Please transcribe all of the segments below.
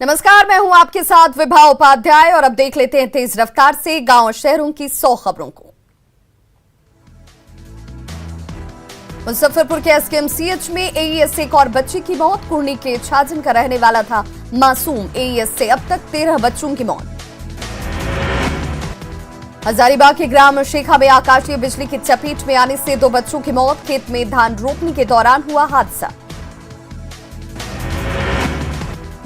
नमस्कार, मैं हूं आपके साथ विभा उपाध्याय और अब देख लेते हैं तेज रफ्तार से गांव और शहरों की 100 खबरों को। मुजफ्फरपुर के एसकेएमसीएच में एईएस से एक और बच्चे की मौत। कुर्नी के छाजन का रहने वाला था मासूम। एईएस से अब तक 13 बच्चों की मौत। हजारीबाग के ग्राम शेखा में आकाशीय बिजली की चपेट में आने से 2 बच्चों की मौत। खेत में धान रोपने के दौरान हुआ हादसा।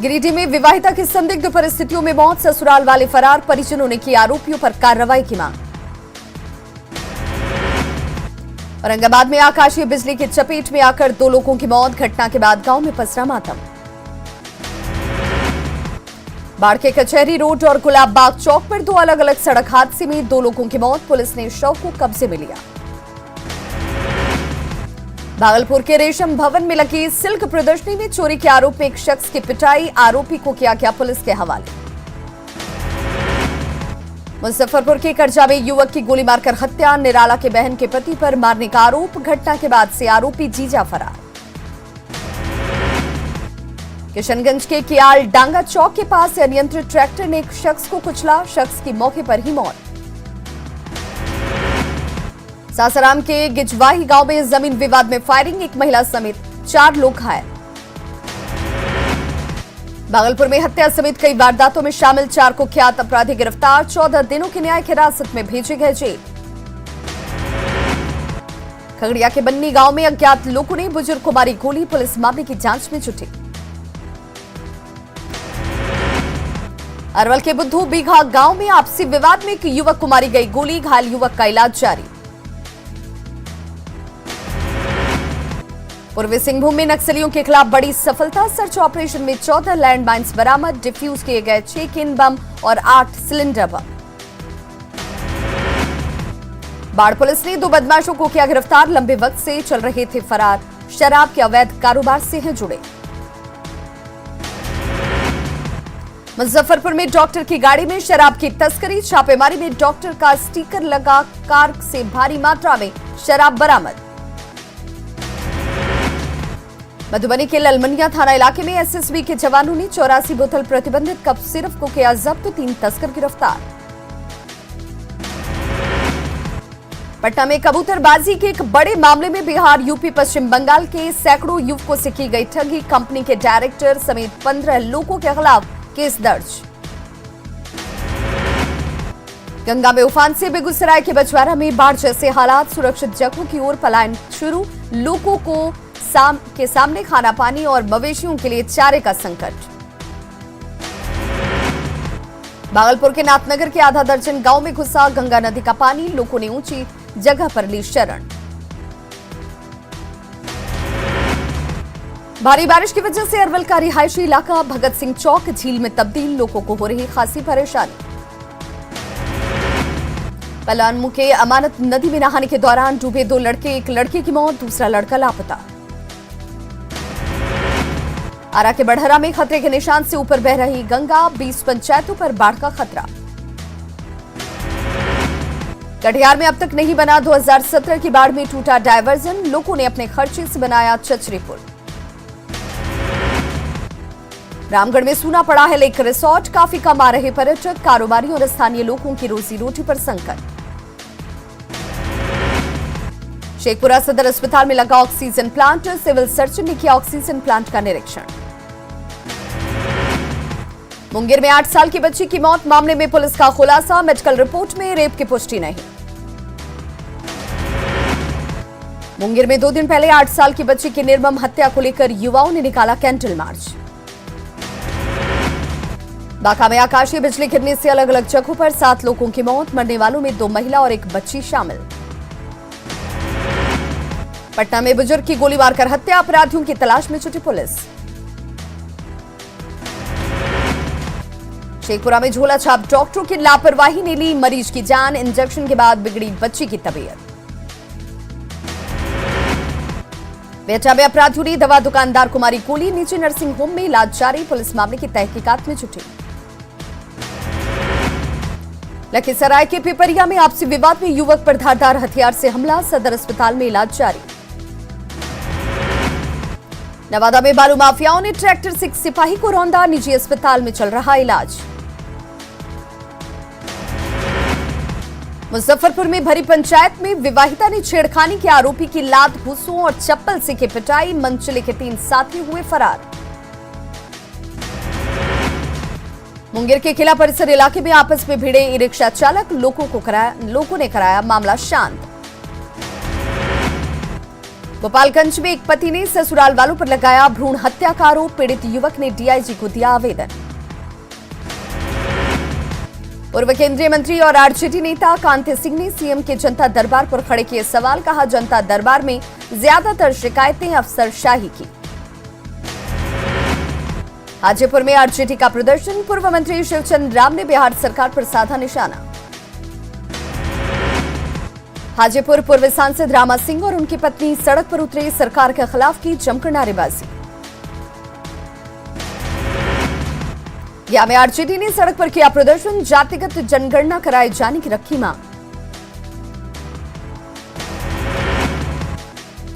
गिरिडीह में विवाहिता की संदिग्ध परिस्थितियों में मौत। ससुराल वाले फरार। परिजनों ने की आरोपियों पर कार्रवाई की मांग। औरंगाबाद में आकाशीय बिजली की चपेट में आकर 2 लोगों की मौत। घटना के बाद गांव में पसरा मातम। बाढ़ के कचहरी रोड और गुलाब बाग चौक पर 2 अलग अलग सड़क हादसे में 2 लोगों की मौत। पुलिस ने शव को कब्जे में लिया। भागलपुर के रेशम भवन में लगी सिल्क प्रदर्शनी में चोरी के आरोप में एक शख्स की पिटाई। आरोपी को किया गया पुलिस के हवाले। मुजफ्फरपुर के करजा में युवक की गोली मारकर हत्या। निराला के बहन के पति पर मारने का आरोप। घटना के बाद से आरोपी जीजा फरार। किशनगंज के कियाल डांगा चौक के पास अनियंत्रित ट्रैक्टर ने एक शख्स को कुचला। शख्स की मौके पर ही मौत। सासाराम के गिजवाही गांव में जमीन विवाद में फायरिंग। एक महिला समेत 4 लोग घायल। भागलपुर में हत्या समेत कई वारदातों में शामिल 4 कुख्यात अपराधी गिरफ्तार। 14 दिनों की न्यायिक हिरासत में भेजे गए जेल। खगड़िया के बन्नी गांव में अज्ञात लोगों ने बुजुर्ग को मारी गोली। पुलिस मामले की जांच में जुटी। अरवल के बुद्धू बीघा गांव में आपसी विवाद में एक युवक को मारी गई गोली। घायल युवक का इलाज जारी। पूर्वी सिंहभूम में नक्सलियों के खिलाफ बड़ी सफलता। सर्च ऑपरेशन में 14 लैंड माइन्स बरामद। डिफ्यूज किए गए 6 केन बम और 8 सिलेंडर बम। बाढ़ पुलिस ने 2 बदमाशों को किया गिरफ्तार। लंबे वक्त से चल रहे थे फरार। शराब के अवैध कारोबार से हैं जुड़े। मुजफ्फरपुर में डॉक्टर की गाड़ी में शराब की तस्करी। छापेमारी में डॉक्टर का स्टिकर लगा कार से भारी मात्रा में शराब बरामद। मधुबनी के ललमनिया थाना इलाके में एसएसबी के जवानों ने 84 बोतल प्रतिबंधित कप सिरफ को किया जब्त। 3 तस्कर गिरफ्तार। पटना में कबूतरबाजी के एक बड़े मामले में बिहार, यूपी, पश्चिम बंगाल के सैकड़ों युवकों से की गई ठगी। कंपनी के डायरेक्टर समेत 15 लोगों के खिलाफ केस दर्ज। गंगा में उफान से बेगूसराय के बछवाड़ा में बाढ़ जैसे हालात। सुरक्षित जगहों की ओर पलायन शुरू। लोगों को के सामने खाना पानी और मवेशियों के लिए चारे का संकट। भागलपुर के नाथनगर के आधा दर्जन गांव में घुसा गंगा नदी का पानी। लोगों ने ऊंची जगह पर ली शरण। भारी बारिश की वजह से अरवल का रिहायशी इलाका भगत सिंह चौक झील में तब्दील। लोगों को हो रही खासी परेशानी। पलामू के अमानत नदी में नहाने के दौरान डूबे 2 लड़के। एक लड़के की मौत, दूसरा लड़का लापता। आरा के बढ़हरा में खतरे के निशान से ऊपर बह रही गंगा। 20 पंचायतों पर बाढ़ का खतरा। कटिहार में अब तक नहीं बना 2017 की बाढ़ में टूटा डायवर्जन। लोगों ने अपने खर्चे से बनाया चचरी पुल। रामगढ़ में सूना पड़ा है लेक रिसोर्ट। काफी कम आ रहे पर्यटक। कारोबारी और स्थानीय लोगों की रोजी रोटी पर संकट। शेखपुरा सदर अस्पताल में लगा ऑक्सीजन प्लांट। सिविल सर्जन ने किया ऑक्सीजन प्लांट का निरीक्षण। मुंगेर में 8 साल की बच्ची की मौत। मामले में पुलिस का खुलासा। मेडिकल रिपोर्ट में रेप की पुष्टि नहीं। मुंगेर में 2 दिन पहले 8 साल की बच्ची की निर्मम हत्या को लेकर युवाओं ने निकाला कैंडल मार्च। बांका में आकाशीय बिजली गिरने से अलग अलग जगहों पर 7 लोगों की मौत। मरने वालों में 2 महिला और 1 बच्ची शामिल। पटना में बुजुर्ग की गोली मारकर हत्या। अपराधियों की तलाश में जुटी पुलिस। शेखपुरा में झोला छाप डॉक्टरों की लापरवाही ने ली मरीज की जान। इंजेक्शन के बाद बिगड़ी बच्ची की तबीयत। बेटा में अपराधियों ने दवा दुकानदार को मारी गोली। निजी नर्सिंग होम में इलाज जारी। पुलिस मामले की तहकीकात में जुटी। लखीसराय के पिपरिया में आपसी विवाद में युवक पर धारदार हथियार से हमला। सदर अस्पताल में इलाज जारी। नवादा में बालू माफियाओं ने ट्रैक्टर से एक सिपाही को रौंदा, निजी अस्पताल में चल रहा इलाज। मुजफ्फरपुर में भरी पंचायत में विवाहिता ने छेड़खानी के आरोपी की लात, घूंसों और चप्पल से की पिटाई, मनचले के 3 साथी हुए फरार। मुंगेर के किला परिसर इलाके में आपस में भिड़े ई रिक्शा चालक, लोगों ने कराया मामला शांत। गोपालगंज में एक पति ने ससुराल वालों पर लगाया भ्रूण हत्या का आरोप, पीड़ित युवक ने डीआईजी को दिया आवेदन। पूर्व केंद्रीय मंत्री और आरजेडी नेता कांति सिंह ने सीएम के जनता दरबार पर खड़े किए सवाल, कहा जनता दरबार में ज्यादातर शिकायतें अफसरशाही की। हाजीपुर में आरजेडी का प्रदर्शन, पूर्व मंत्री शिवचंद्र राम ने बिहार सरकार पर साधा निशाना। हाजीपुर पूर्व सांसद रामा सिंह और उनकी पत्नी सड़क पर उतरे, सरकार के खिलाफ की जमकर नारेबाजी। गया में आरजेडी ने सड़क पर किया प्रदर्शन, जातिगत जनगणना कराए जाने की रखी मांग।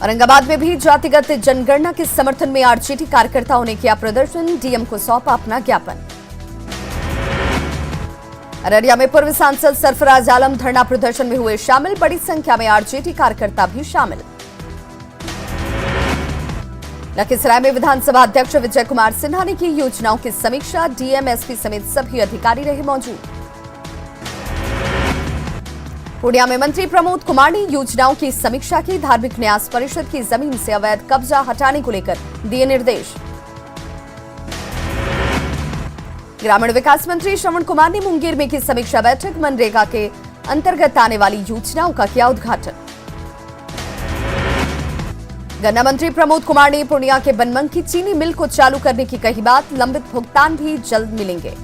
औरंगाबाद में भी जातिगत जनगणना के समर्थन में आरजेडी कार्यकर्ताओं ने किया प्रदर्शन, डीएम को सौंपा अपना ज्ञापन। अररिया में पूर्व सांसद सरफराज आलम धरना प्रदर्शन में हुए शामिल, बड़ी संख्या में आरजेडी कार्यकर्ता भी शामिल। लखीसराय में विधानसभा अध्यक्ष विजय कुमार सिन्हा ने की योजनाओं की समीक्षा, डीएम, एसपी समेत सभी अधिकारी रहे मौजूद। पूर्णिया में मंत्री प्रमोद कुमार ने योजनाओं की समीक्षा की, धार्मिक न्यास परिषद की जमीन से अवैध कब्जा हटाने को लेकर दिए निर्देश। ग्रामीण विकास मंत्री श्रवण कुमार ने मुंगेर में की समीक्षा बैठक, मनरेगा के अंतर्गत आने वाली योजनाओं का किया उद्घाटन। गन्ना मंत्री प्रमोद कुमार ने पूर्णिया के बनमनखी चीनी मिल को चालू करने की कही बात, लंबित भुगतान भी जल्द मिलेंगे।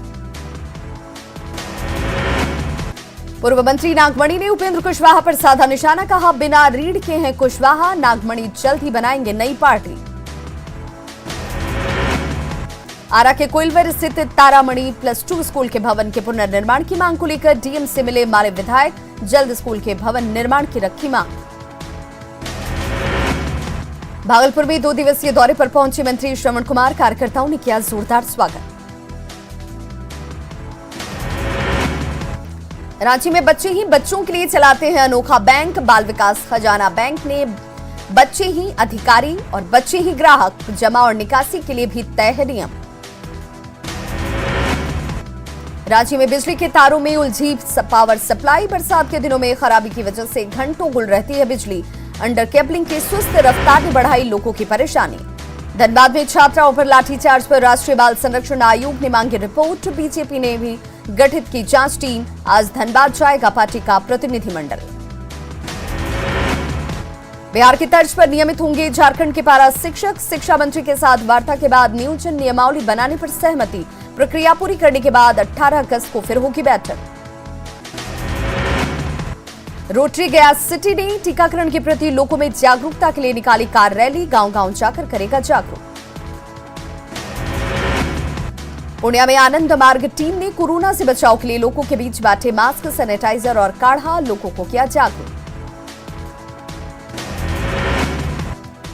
पूर्व मंत्री नागमणि ने उपेंद्र कुशवाहा पर साधा निशाना, कहा बिना रीढ़ के हैं कुशवाहा, नागमणि जल्द ही बनाएंगे नई पार्टी। आरा के कोइलवर स्थित तारामणि +2 स्कूल के भवन के पुनर्निर्माण की मांग को लेकर डीएम से मिले माले विधायक, जल्द स्कूल के भवन निर्माण की रखी मांग। भागलपुर में 2 दिवसीय दौरे पर पहुंचे मंत्री श्रवण कुमार, कार्यकर्ताओं ने किया जोरदार स्वागत। रांची में बच्चे ही बच्चों के लिए चलाते हैं अनोखा बैंक, बाल विकास खजाना बैंक ने बच्चे ही अधिकारी और बच्चे ही ग्राहक, जमा और निकासी के लिए भी तय है नियम। रांची में बिजली के तारों में उलझी पावर सप्लाई, बरसात के दिनों में खराबी की वजह से घंटों गुल रहती है बिजली, अंडर केबलिंग की सुस्त रफ्तार ने बढ़ाई लोगों की परेशानी। धनबाद में छात्राओं पर लाठीचार्ज पर राष्ट्रीय बाल संरक्षण आयोग ने मांगी रिपोर्ट, बीजेपी ने भी गठित की जांच टीम, आज धनबाद जाएगा पार्टी का प्रतिनिधिमंडल। बिहार की तर्ज पर नियमित होंगे झारखंड के पारा शिक्षक, शिक्षा मंत्री के साथ वार्ता के बाद नियोजन नियमावली बनाने पर सहमति, प्रक्रिया पूरी करने के बाद 18 अगस्त को फिर होगी बैठक। रोटरी गया सिटी ने टीकाकरण के प्रति लोगों में जागरूकता के लिए निकाली कार रैली, गांव-गांव जाकर करेगा जागरूक। पूर्णिया में आनंद मार्ग टीम ने कोरोना से बचाव के लिए लोगों के बीच बांटे मास्क, सैनिटाइजर और काढ़ा, लोगों को किया जागरूक।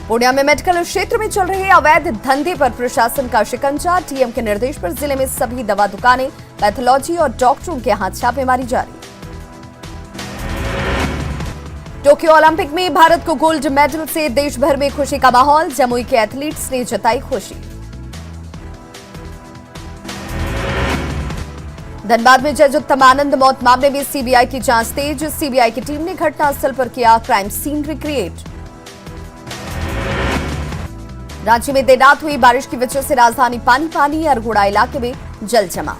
पूर्णिया में मेडिकल क्षेत्र में चल रहे अवैध धंधे पर प्रशासन का शिकंजा, टीएम के निर्देश पर जिले में सभी दवा दुकानें, पैथोलॉजी और डॉक्टरों के हाथ छापेमारी जारी। टोक्यो ओलंपिक में भारत को गोल्ड मेडल से देश भर में खुशी का माहौल, जमुई के एथलीट्स ने जताई खुशी। धनबाद में जज उत्तम आनंद मौत मामले में सीबीआई की जांच तेज, सीबीआई की टीम ने घटनास्थल पर किया क्राइम सीन रिक्रिएट। रांची में देर रात हुई बारिश की वजह से राजधानी पानी पानी, अरगोड़ा इलाके में जल जमाव।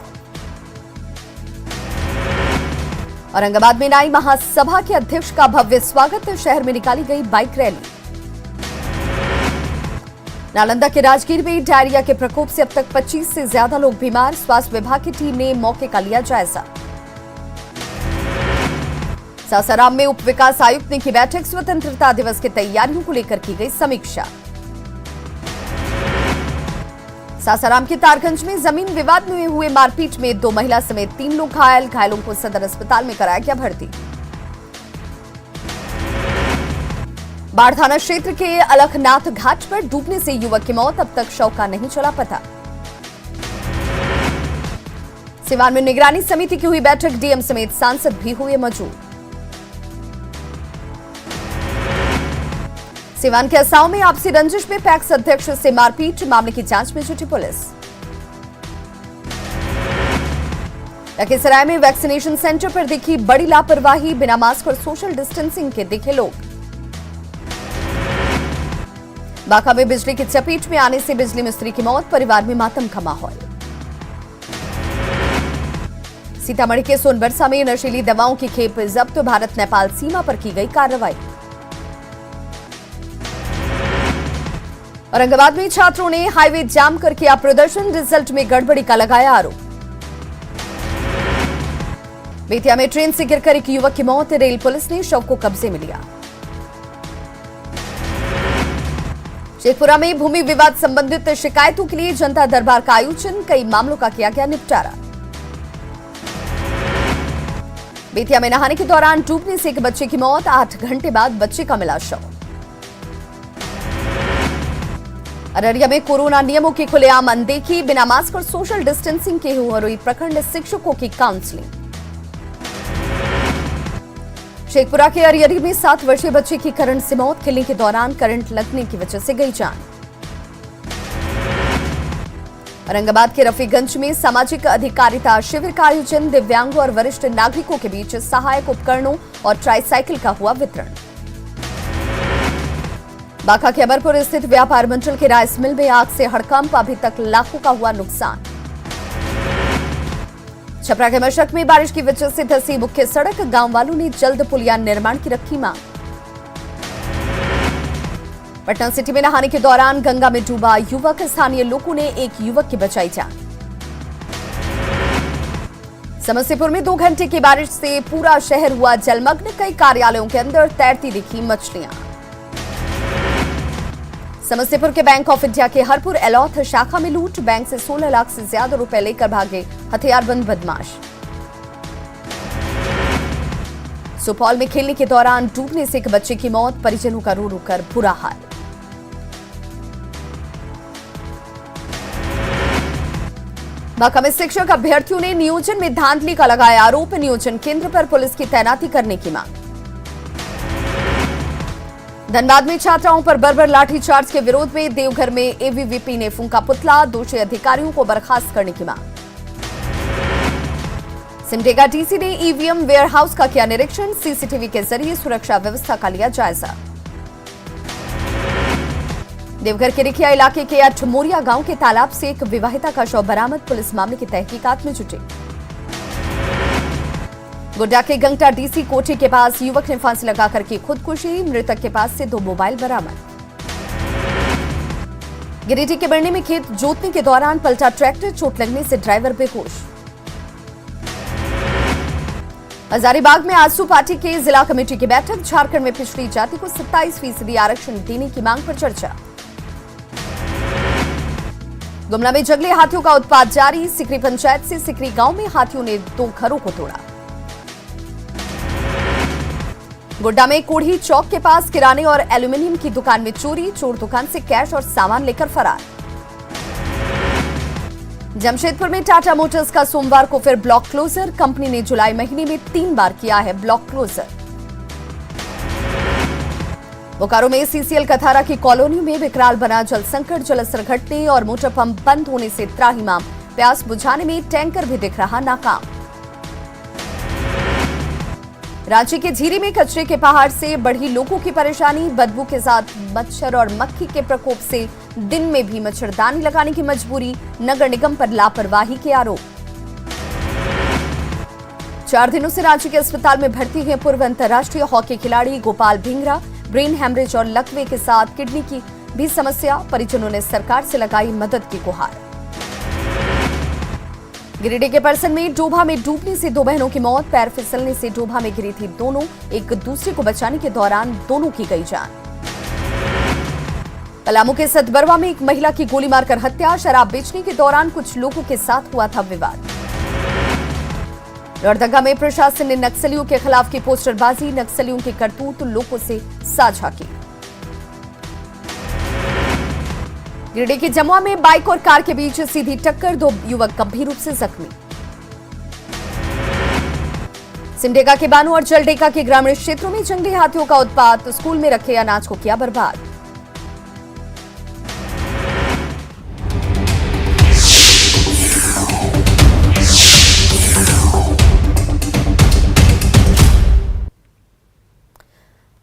औरंगाबाद में नाई महासभा के अध्यक्ष का भव्य स्वागत, शहर में निकाली गई बाइक रैली। नालंदा के राजगीर में डायरिया के प्रकोप से अब तक 25 से ज्यादा लोग बीमार, स्वास्थ्य विभाग की टीम ने मौके का लिया जायजा। सासाराम में उप विकास आयुक्त ने की बैठक, स्वतंत्रता दिवस की तैयारियों को लेकर की गई समीक्षा। सासाराम के तारगंज में जमीन विवाद में हुए मारपीट में 2 महिला समेत 3 लोग घायल, घायलों को सदर अस्पताल में कराया गया भर्ती। बाढ़ थाना क्षेत्र के अलखनाथ घाट पर डूबने से युवक की मौत, अब तक शव का नहीं चला पता। सिवान में निगरानी समिति की हुई बैठक, डीएम समेत सांसद भी हुए मौजूद। सिवान के असाव में आपसी रंजिश में पैक्स अध्यक्ष से मारपीट, मामले की जांच में जुटी पुलिस। लखीसराय में वैक्सीनेशन सेंटर पर दिखी बड़ी लापरवाही, बिना मास्क और सोशल डिस्टेंसिंग के दिखे लोग। बांका में बिजली की चपेट में आने से बिजली मिस्त्री की मौत, परिवार में मातम का माहौल। सीतामढ़ी के सोनबरसा में नशीली दवाओं की खेप जब्त, भारत नेपाल सीमा पर की गई कार्रवाई। औरंगाबाद में छात्रों ने हाईवे जाम कर किया प्रदर्शन, रिजल्ट में गड़बड़ी का लगाया आरोप। बेतिया में ट्रेन से गिरकर एक युवक की मौत, रेल पुलिस ने शव को कब्जे में लिया। शेखपुरा में भूमि विवाद संबंधित शिकायतों के लिए जनता दरबार का आयोजन, कई मामलों का किया गया निपटारा। बेतिया में नहाने के दौरान डूबने से एक बच्चे की मौत, 8 घंटे बाद बच्चे का मिला शव। अररिया में कोरोना नियमों की खुलेआम अनदेखी, बिना मास्क और सोशल डिस्टेंसिंग के हुई प्रखंड शिक्षकों की काउंसलिंग। शेखपुरा के अरियरी में 7 वर्षीय बच्चे की करंट से मौत, खेलने के दौरान करंट लगने की वजह से गई जान। औरंगाबाद के रफीगंज में सामाजिक अधिकारिता शिविर का आयोजन, दिव्यांगों और वरिष्ठ नागरिकों के बीच सहायक उपकरणों और ट्राईसाइकिल का हुआ वितरण। बांका के अमरपुर स्थित व्यापार मंडल के राइस मिल में आग से हड़कंप, अभी तक लाखों का हुआ नुकसान। छपरा के मशरक में बारिश की वजह से धंसी मुख्य सड़क, गांव वालों ने जल्द पुलिया निर्माण की रखी मांग। पटना सिटी में नहाने के दौरान गंगा में डूबा युवक, स्थानीय लोगों ने एक युवक की बचाई जान। समस्तीपुर में 2 घंटे की बारिश से पूरा शहर हुआ जलमग्न, कई कार्यालयों के अंदर तैरती दिखी मछलियां। समस्तीपुर के बैंक ऑफ इंडिया के हरपुर एलौथ शाखा में लूट, बैंक से 16 लाख से ज्यादा रुपए लेकर भागे हथियारबंद बदमाश। सुपौल में खेलने के दौरान डूबने से एक बच्चे की मौत, परिजनों का रो रो कर बुरा हाल। बांका में शिक्षक अभ्यर्थियों ने नियोजन में धांधली का लगाया आरोप, नियोजन केंद्र पर पुलिस की तैनाती करने की मांग। धनबाद में छात्राओं पर बर्बर लाठीचार्ज के विरोध में देवघर में एबीवीपी ने फूंका पुतला, दोषी अधिकारियों को बर्खास्त करने की मांग। सिमडेगा डीसी ने ईवीएम वेयरहाउस का किया निरीक्षण, सीसीटीवी के जरिए सुरक्षा व्यवस्था का लिया जायजा। देवघर के रिखिया इलाके के अठमोरिया गांव के तालाब से एक विवाहिता का शव बरामद, पुलिस मामले की तहकीकात में जुटी। गोड्डा के गंगटा डीसी कोठी के पास युवक ने फांसी लगाकर की खुदकुशी, मृतक के पास से 2 मोबाइल बरामद। गिरिडीह के बरनी में खेत जोतने के दौरान पलटा ट्रैक्टर, चोट लगने से ड्राइवर बेहोश। हजारीबाग में आजसू पार्टी के जिला कमेटी की बैठक, झारखंड में पिछड़ी जाति को 27% आरक्षण देने की मांग पर चर्चा। गुमला में जंगली हाथियों का उत्पात जारी, सिकरी पंचायत से सिकरी गांव में हाथियों ने 2 घरों को तोड़ा। गोड्डा में कोढ़ी चौक के पास किराने और एल्यूमिनियम की दुकान में चोरी, चोर दुकान से कैश और सामान लेकर फरार। जमशेदपुर में टाटा मोटर्स का सोमवार को फिर ब्लॉक क्लोजर, कंपनी ने जुलाई महीने में 3 बार किया है ब्लॉक क्लोजर। बोकारो में सीसीएल कथारा की कॉलोनी में विकराल बना जल संकट, जलस्तर घटने और मोटर पंप बंद होने से त्राहिमाम, प्यास बुझाने में टैंकर भी दिख रहा नाकाम। रांची के झीरी में कचरे के पहाड़ से बढ़ी लोगों की परेशानी, बदबू के साथ मच्छर और मक्खी के प्रकोप से दिन में भी मच्छरदानी लगाने की मजबूरी, नगर निगम पर लापरवाही के आरोप। 4 दिनों से रांची के अस्पताल में भर्ती हैं पूर्व अंतर्राष्ट्रीय हॉकी खिलाड़ी गोपाल भिंगरा, ब्रेन हैमरेज और लकवे के साथ किडनी की भी समस्या, परिजनों ने सरकार से लगाई मदद की गुहार। गिरिडीह के परसन में डोभा में डूबने से 2 बहनों की मौत, पैर फिसलने से डोभा में गिरी थी दोनों, एक दूसरे को बचाने के दौरान दोनों की गई जान। पलामू के सतबरवा में एक महिला की गोली मारकर हत्या, शराब बेचने के दौरान कुछ लोगों के साथ हुआ था विवाद। लोहरदगा में प्रशासन ने नक्सलियों के खिलाफ की पोस्टरबाजी, नक्सलियों की करतूत लोगों से साझा की। गिरिडीह के जमुआ में बाइक और कार के बीच सीधी टक्कर, 2 युवक गंभीर रूप से जख्मी। सिमडेगा के बानू और जलडेगा के ग्रामीण क्षेत्रों में जंगली हाथियों का उत्पात, स्कूल में रखे अनाज को किया बर्बाद।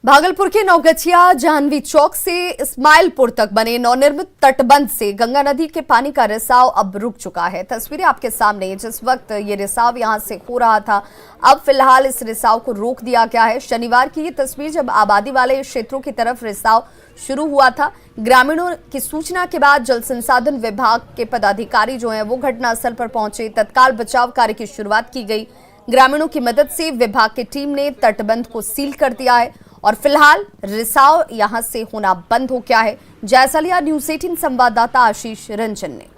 भागलपुर के नौगछिया जाह्नवी चौक से इस्माइलपुर तक बने नवनिर्मित तटबंध से गंगा नदी के पानी का रिसाव अब रुक चुका है। तस्वीरें आपके सामने। जिस वक्त ये रिसाव यहां से हो रहा था, अब फिलहाल इस रिसाव को रोक दिया गया है। शनिवार की ये तस्वीर जब आबादी वाले क्षेत्रों की तरफ रिसाव शुरू हुआ था। ग्रामीणों की सूचना के बाद जल संसाधन विभाग के पदाधिकारी जो हैं वो घटनास्थल पर पहुंचे। तत्काल बचाव कार्य की शुरुआत की गई। ग्रामीणों की मदद से विभाग की टीम ने तटबंध को सील कर दिया है और फिलहाल रिसाव यहां से होना बंद हो गया है। जायजा लिया न्यूज़ 18 संवाददाता आशीष रंजन ने।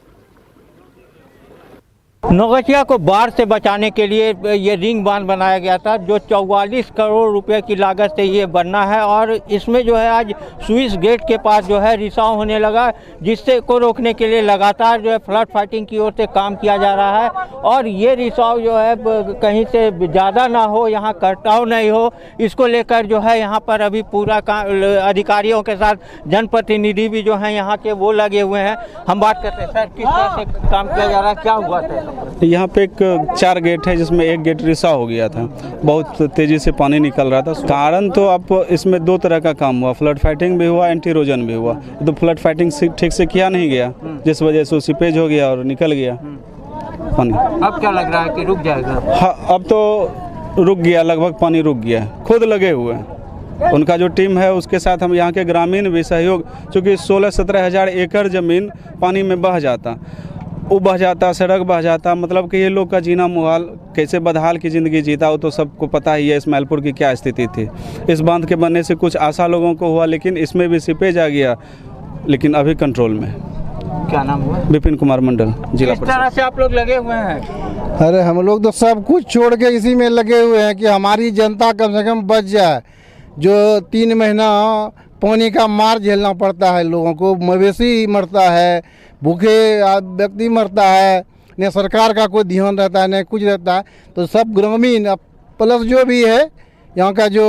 नौगछिया को बाढ़ से बचाने के लिए ये रिंग बांध बनाया गया था, जो 44 करोड़ रुपए की लागत से ये बनना है। और इसमें जो है आज स्विस गेट के पास जो है रिसाव होने लगा, जिससे को रोकने के लिए लगातार जो है फ्लड फाइटिंग की ओर से काम किया जा रहा है। और ये रिसाव जो है कहीं से ज़्यादा ना हो, यहाँ कटाव नहीं हो, इसको लेकर जो है यहाँ पर अभी पूरा अधिकारियों के साथ जनप्रतिनिधि भी जो हैं यहाँ के वो लगे हुए हैं। हम बात करते हैं, सर किस तरह से काम किया जा रहा है, क्या हुआ था? यहाँ पे एक 4 गेट है, जिसमें एक गेट रिसाव हो गया था। बहुत तेज़ी से पानी निकल रहा था। कारण तो अब इसमें 2 तरह का काम हुआ, फ्लड फाइटिंग भी हुआ, एंटी इरोजन भी हुआ। तो फ्लड फाइटिंग ठीक से किया नहीं गया, जिस वजह से सीपेज हो गया और निकल गया पानी। अब क्या लग रहा है कि रुक जाएगा? हाँ, अब तो रुक गया, लगभग पानी रुक गया। खुद लगे हुए हैं, उनका जो टीम है उसके साथ हम यहाँ के ग्रामीण भी सहयोग, चूँकि 16-17 हज़ार एकड़ ज़मीन पानी में बह जाता, वो बह जाता, सड़क बह जाता। मतलब कि ये लोग का जीना मुहाल, कैसे बदहाल की ज़िंदगी जीता, वो तो सबको पता ही है इस्माइलपुर की क्या स्थिति थी। इस बांध के बनने से कुछ आशा लोगों को हुआ, लेकिन इसमें भी सीपेज आ गया, लेकिन अभी कंट्रोल में। क्या नाम हुआ? विपिन कुमार मंडल, जिला। किस तरह से आप लोग लगे हुए हैं? अरे हम लोग तो सब कुछ छोड़ के इसी में लगे हुए हैं कि हमारी जनता कम से कम बच जाए। जो 3 महीना पानी का मार झेलना पड़ता है लोगों को, मवेशी मरता है, भूखे व्यक्ति मरता है, न सरकार का कोई ध्यान रहता है, न कुछ रहता है। तो सब ग्रामीण प्लस जो भी है यहाँ का जो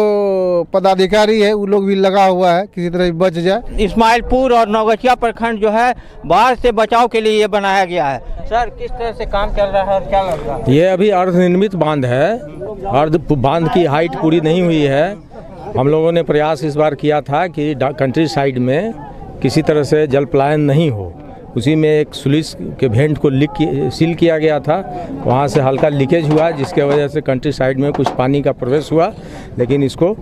पदाधिकारी है वो लोग भी लगा हुआ है किसी तरह बच जाए। इस्माइलपुर और नौगछिया प्रखंड जो है बाढ़ से बचाव के लिए ये बनाया गया है। सर किस तरह से काम चल रहा है और क्या लग रहा है? ये अभी अर्धनिर्मित बांध है, बांध की हाइट पूरी नहीं हुई है। हम लोगों ने प्रयास इस बार किया था कि कंट्री साइड में किसी तरह से जल पलायन नहीं हो, उसी में एक स्लुइस के वेंट को सील किया गया था। वहाँ से हल्का लीकेज हुआ, जिसके वजह से कंट्री साइड में कुछ पानी का प्रवेश हुआ, लेकिन इसको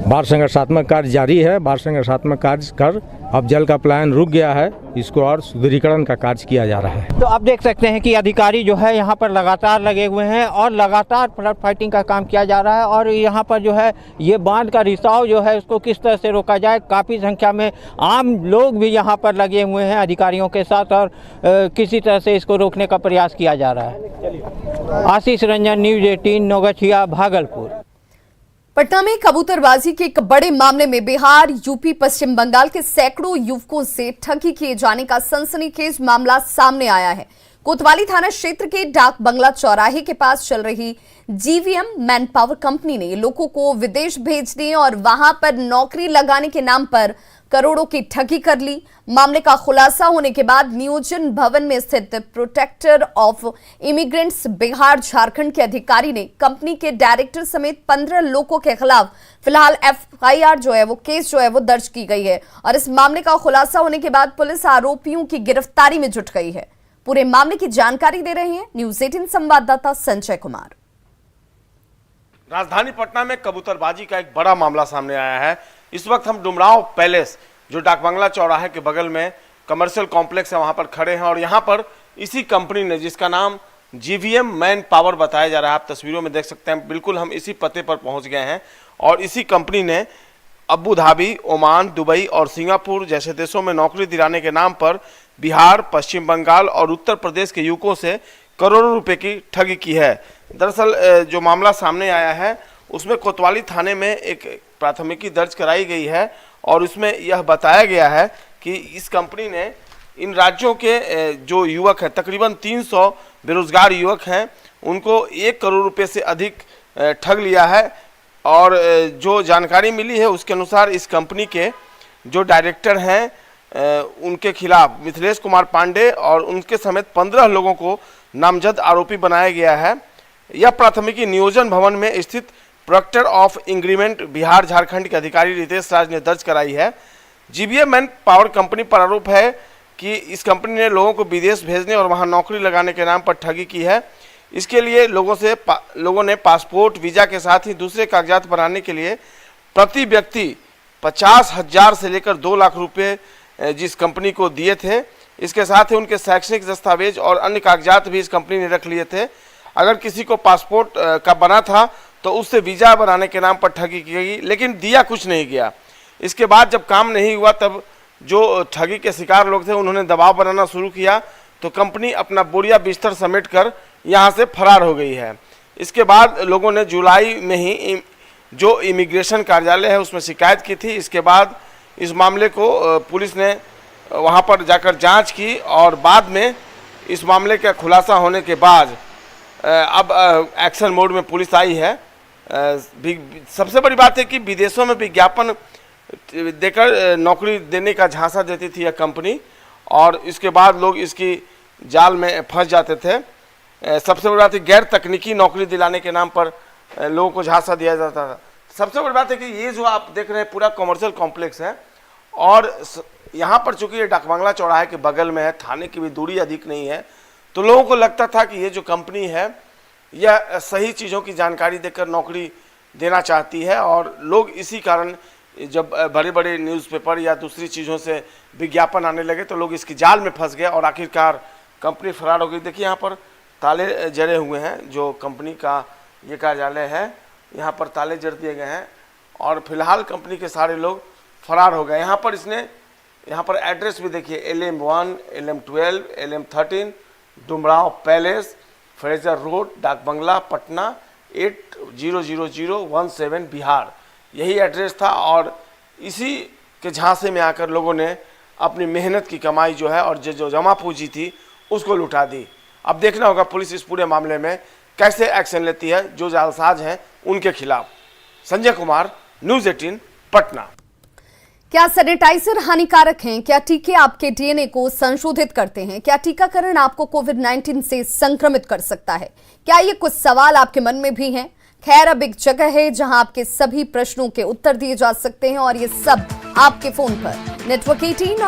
बाढ़ संघर्षात्मक कार्य जारी है। बाढ़ संघर्षात्मक कार्य कर अब जल का पलायन रुक गया है, इसको और सुदृढ़ीकरण का कार्य किया जा रहा है। तो आप देख सकते हैं कि अधिकारी जो है यहाँ पर लगातार लगे हुए हैं और लगातार फ्लड फाइटिंग का काम किया जा रहा है। और यहाँ पर जो है ये बांध का रिसाव जो है उसको किस तरह से रोका जाए, काफ़ी संख्या में आम लोग भी यहाँ पर लगे हुए हैं अधिकारियों के साथ, और किसी तरह से इसको रोकने का प्रयास किया जा रहा है। आशीष रंजन, न्यूज़ 18, नौगछिया, भागलपुर। पटना में कबूतरबाजी के एक बड़े मामले में बिहार, यूपी, पश्चिम बंगाल के सैकड़ों युवकों से ठगी किए जाने का सनसनीखेज मामला सामने आया है। कोतवाली थाना क्षेत्र के डाक बंगला चौराहे के पास चल रही जीवीएम मैन पावर कंपनी ने लोगों को विदेश भेजने और वहां पर नौकरी लगाने के नाम पर करोड़ों की ठगी कर ली। मामले का खुलासा होने के बाद नियोजन भवन में स्थित protector of immigrants Bihar Jharkhand के अधिकारी ने कंपनी के डायरेक्टर समेत 15 लोगों के खिलाफ फिलहाल एफआईआर जो है वो केस जो है वो दर्ज की गई है। और इस मामले का खुलासा होने के बाद पुलिस आरोपियों की गिरफ्तारी में जुट गई है। पूरे मामले की जानकारी दे रहे हैं न्यूज़ 18 संवाददाता संजय कुमार। राजधानी पटना में कबूतरबाजी का एक बड़ा मामला सामने आया है। इस वक्त हम डुमराव पैलेस, जो डाक बंगला चौराहे के बगल में कमर्शियल कॉम्प्लेक्स है, वहां पर खड़े हैं। और यहां पर इसी कंपनी ने, जिसका नाम जीवीएम मैन पावर बताया जा रहा है, आप तस्वीरों में देख सकते हैं, बिल्कुल हम इसी पते पर पहुंच गए हैं। और इसी कंपनी ने अबू धाबी, ओमान, दुबई और सिंगापुर जैसे देशों में नौकरी दिलाने के नाम पर बिहार, पश्चिम बंगाल और उत्तर प्रदेश के युवकों से करोड़ों रुपए की ठगी की है। दरअसल जो मामला सामने आया है उसमें कोतवाली थाने में एक प्राथमिकी दर्ज कराई गई है और उसमें यह बताया गया है कि इस कंपनी ने इन राज्यों के जो युवक हैं, तकरीबन 300 बेरोजगार युवक हैं, उनको 1 करोड़ रुपए से अधिक ठग लिया है। और जो जानकारी मिली है उसके अनुसार इस कंपनी के जो डायरेक्टर हैं उनके खिलाफ मिथिलेश कुमार पांडे और उनके समेत 15 लोगों को नामजद आरोपी बनाया गया है। यह प्राथमिकी नियोजन भवन में स्थित proctor of increment Bihar Jharkhand के अधिकारी रितेश राज ने दर्ज कराई है। जीबीए मैन पावर कंपनी पर आरोप है कि इस कंपनी ने लोगों को विदेश भेजने और वहां नौकरी लगाने के नाम पर ठगी की है। इसके लिए लोगों ने पासपोर्ट, वीजा के साथ ही दूसरे कागजात बनाने के लिए प्रति व्यक्ति 50,000 से लेकर 2 लाख रुपए जिस कंपनी को दिए थे। इसके साथ ही उनके शैक्षणिक दस्तावेज और अन्य कागजात भी इस कंपनी ने रख लिए थे। अगर किसी को पासपोर्ट का बना था तो उससे वीजा बनाने के नाम पर ठगी की गई, लेकिन दिया कुछ नहीं गया। इसके बाद जब काम नहीं हुआ तब जो ठगी के शिकार लोग थे उन्होंने दबाव बनाना शुरू किया, तो कंपनी अपना बोरिया बिस्तर समेट कर यहाँ से फरार हो गई है। इसके बाद लोगों ने जुलाई में ही जो इमिग्रेशन कार्यालय है उसमें शिकायत की थी। इसके बाद इस मामले को पुलिस ने वहाँ पर जाकर जांच की और बाद में इस मामले का खुलासा होने के बाद अब एक्शन मोड में पुलिस आई है। सबसे बड़ी बात है कि विदेशों में विज्ञापन देकर नौकरी देने का झांसा देती थी यह कंपनी, और इसके बाद लोग इसकी जाल में फंस जाते थे। सबसे बड़ी बात है गैर तकनीकी नौकरी दिलाने के नाम पर लोगों को झांसा दिया जाता था। सबसे बड़ी बात है कि ये जो आप देख रहे हैं पूरा कमर्शियल कॉम्प्लेक्स है, और यहाँ पर चूंकि ये डाकबंगला चौराहे के बगल में है, थाने की भी दूरी अधिक नहीं है, तो लोगों को लगता था कि ये जो कंपनी है यह सही चीज़ों की जानकारी देकर नौकरी देना चाहती है। और लोग इसी कारण जब बड़े बड़े न्यूज़पेपर या दूसरी चीज़ों से विज्ञापन आने लगे तो लोग इसकी जाल में फंस गए और आखिरकार कंपनी फरार हो गई। देखिए यहाँ पर ताले जड़े हुए हैं, जो कंपनी का ये कार्यालय है यहाँ पर ताले जड़ दिए गए हैं और फिलहाल कंपनी के सारे लोग फरार हो गए। यहाँ पर इसने यहाँ पर एड्रेस भी देखिए, LM1, LM12, LM13, Dumraon palace, Fraser road, Dakbungalow, Patna 800017 Bihar, यही एड्रेस था। और इसी के झांसे में आकर लोगों ने अपनी मेहनत की कमाई जो है और जो जमा पूंजी थी उसको लुटा दी। अब देखना होगा पुलिस इस पूरे मामले में कैसे एक्शन लेती है जो जालसाज हैं उनके खिलाफ। संजय कुमार, न्यूज़ 18 पटना। क्या सैनिटाइजर हानिकारक हैं? क्या टीके आपके डीएनए को संशोधित करते हैं? क्या टीकाकरण आपको कोविड-19 से संक्रमित कर सकता है? क्या ये कुछ सवाल आपके मन में भी हैं? खैर, अब एक जगह है जहां आपके सभी प्रश्नों के उत्तर दिए जा सकते हैं और ये सब आपके फोन पर। नेटवर्क 18 और